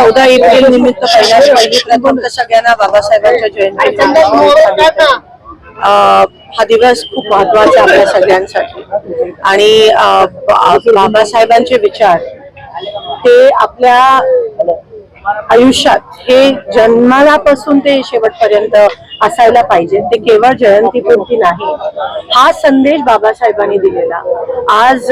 14 April निमित्त प्रथम सगळ्यांना बाबासाहेबांच्या जयंती हा दिवस खूप महत्वाचा आपल्या सगळ्यांसाठी आणि बाबासाहेबांचे विचार ते आपल्या आयुष्यात हे जन्मापासून ते शेवटपर्यंत असायला पाहिजे. ते केवळ जयंतीपुरती नाही. हा संदेश बाबासाहेबांनी दिलेला आज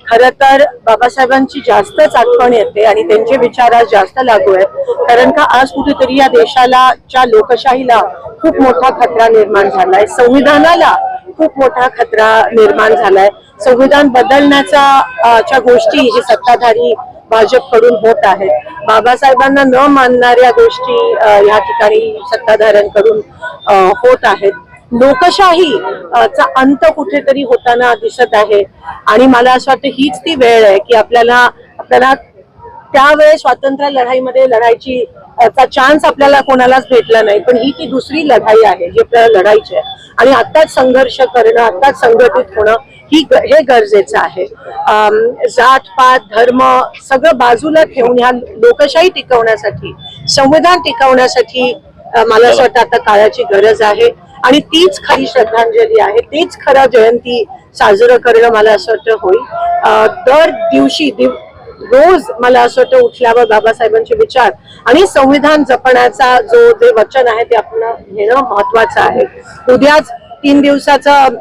खरं तर बाबासाहेबांची जास्तच आठवण येते आणि त्यांचे विचार आज जास्त लागू आहेत. कारण का आज कुठेतरी या देशाला च्या लोकशाहीला खूप मोठा खतरा निर्माण झालाय. संविधानाला खूप मोठा खतरा निर्माण झालाय. संविधान बदलण्याच्या गोष्टी हे सत्ताधारी भाजपकडून होत आहेत. बाबासाहेबांना न मानणाऱ्या गोष्टी या ठिकाणी सत्ताधाऱ्यांकडून होत आहेत. लोकशाही चा अंत कुठेतरी होताना दिसत आहे आणि मला असं वाटतं हीच ती वेळ आहे की आपल्याला त्यावेळेस स्वातंत्र्य लढाईमध्ये लढायची चान्स आपल्याला कोणालाच भेटला नाही. पण ही ती दुसरी लढाई आहे जी आपल्याला लढायची आहे आणि आताच संघर्ष करणं, आताच संघटित होणं हे गरजेचं आहे. जात पात धर्म सगळं बाजूला ठेवून ह्या लोकशाही टिकवण्यासाठी, संविधान टिकवण्यासाठी मला असं वाटतं आता काळाची गरज आहे आणि तीच खरी श्रद्धांजली आहे. तीच खरं जयंती साजरं करणं मला असं वाटतं होईल. दर दिवशी रोज मला असं वाटतं उठल्यावर बाबासाहेबांचे विचार आणि संविधान जपण्याचा जे वचन आहे ते आपण घेणं महत्वाचं आहे. उद्याच 3 दिवसाचं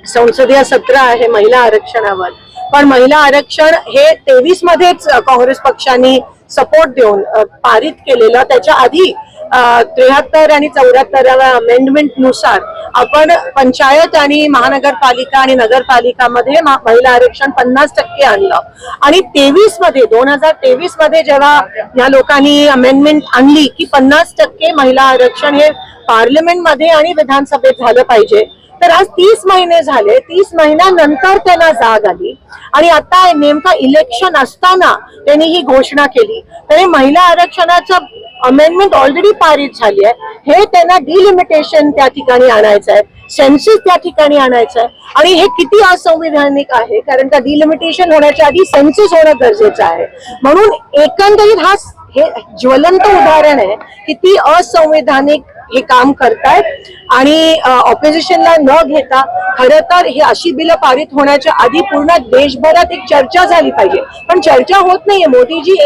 संसदीय सत्र आहे महिला आरक्षणावर. पण महिला आरक्षण हे 23 मध्येच काँग्रेस पक्षाने सपोर्ट देऊन पारित केलेलं. त्याच्या आधी 73 आणि 74व्या अमेंडमेंट नुसार आपण पंचायत आणि महानगरपालिका आणि नगरपालिकामध्ये महिला आरक्षण 50% आणलं आणि 2023 मध्ये जेव्हा या लोकांनी अमेंडमेंट आणली की 50% महिला आरक्षण हे पार्लमेंटमध्ये आणि विधानसभेत झालं पाहिजे. तर आज 30 महिने झाले. 30 महिन्यानंतर त्यांना जाग आली आणि आता नेमका इलेक्शन असताना त्यांनी ही घोषणा केली. तर महिला आरक्षणाचं अमेंडमेंट ऑलरेडी पारित झाली आहे. हे त्यांना डिलिमिटेशन त्या ठिकाणी आणायचं आहे, सेन्सिस त्या ठिकाणी आणायचं आहे आणि हे किती असंविधानिक आहे. कारण का डिलिमिटेशन होण्याच्या आधी सेन्सिस होणं गरजेचं आहे. म्हणून एकंदरीत हे ज्वलंत उदाहरण आहे किती असंविधानिक हे काम करतायत आणि ऑपोजिशनला न घेता खरं तर ही अशी बिलं पारित होण्याच्या आधी पूर्ण देशभरात एक चर्चा झाली पाहिजे. पण चर्चा होत नाहीये. मोदीजी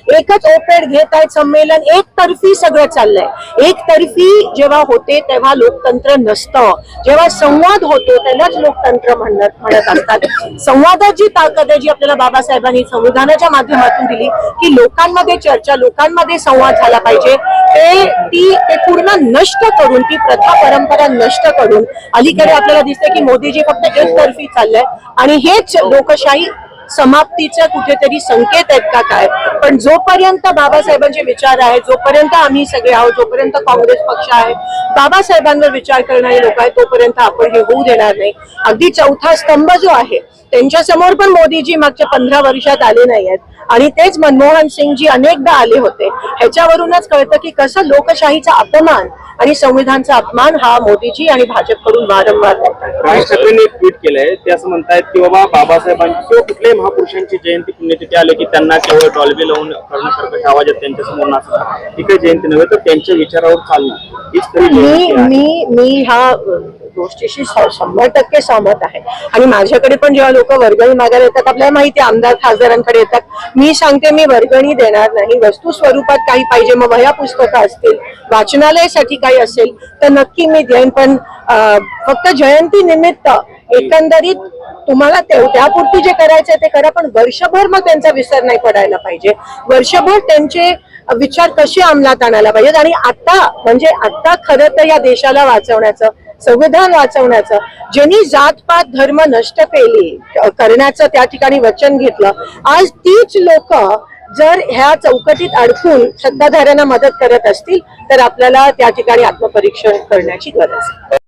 एकच ओपेड घेत आहेत. संमेलन एकतर्फी सगळं चाललंय. एकतर्फी जेव्हा होते तेव्हा लोकतंत्र नसतं. जेव्हा संवाद होतो त्यालाच लोकतंत्र म्हणत असतात. संवादाची ताकद आहे जी आपल्याला बाबासाहेबांनी संविधानाच्या माध्यमातून दिली की लोकांमध्ये चर्चा, लोकांमध्ये संवाद झाला पाहिजे. ते पूर्ण नष्ट करून, ती प्रथा परंपरा नष्ट करून अलीकडे आपल्याला दिसते की मोदीजी फक्त एकतर्फी चाललंय आणि हेच लोकशाही समाप्तीचा कुठेतरी संकेत आहेत का काय. पण जोपर्यंत बाबासाहेबांचे विचार आहेत, जोपर्यंत आम्ही सगळे आहोत, जोपर्यंत काँग्रेस पक्ष आहे, बाबासाहेबांवर विचार करणारे लोक आहेत, तोपर्यंत आपण हे होऊ देणार नाही. अगदी चौथा स्तंभ जो आहे त्यांच्या समोर पण मोदीजी मागच्या 15 वर्षात आले नाही आहेत आणि तेच मनमोहन सिंगजी अनेकदा आले होते. ह्याच्यावरूनच कळतं की कसं लोकशाहीचा अपमान आणि संविधानचा अपमान हा मोदीजी आणि भाजपकडून वारंवार होतात. राज ठाकरेंनी एक ट्विट केलंय. ते असं म्हणतायत की बाबा बाबासाहेबांची किंवा कुठल्याही महापुरुषांची जयंती पुण्यतिथी आले की त्यांना केवळ टॉलबी लावून कर्णकर्कश आवाजात त्यांच्यासमोर नाचणं ही काही जयंती नव्हे तर त्यांच्या विचारावर चालणं हीच खरी. मी ह्या गोष्टीशी 100% सहमत आहे आणि माझ्याकडे पण जेव्हा लोक वर्गणी मागायला येतात, आपल्याला माहिती आहे आमदार खासदारांकडे येतात, मी सांगते मी वर्गणी देणार नाही. वस्तू स्वरूपात काही पाहिजे, मग वह्या पुस्तकं असतील, वाचनालयासाठी काही असेल तर नक्की मी देईन. पण फक्त जयंती निमित्त एकंदरीत तुम्हाला त्यापुरती जे करायचंय ते करा, पण वर्षभर मग त्यांचा विसर नाही पडायला पाहिजे. वर्षभर त्यांचे विचार कसे अंमलात आणायला पाहिजेत आणि आता खरं तर या देशाला वाचवण्याचं, संविधान वाचवण्याचं, ज्यांनी जातपात धर्म नष्ट केली करण्याचं त्या ठिकाणी वचन घेतलं, आज तीच लोक जर ह्या चौकटीत अडकून सत्ताधाऱ्यांना मदत करत असतील तर आपल्याला त्या ठिकाणी आत्मपरीक्षण करण्याची गरज आहे.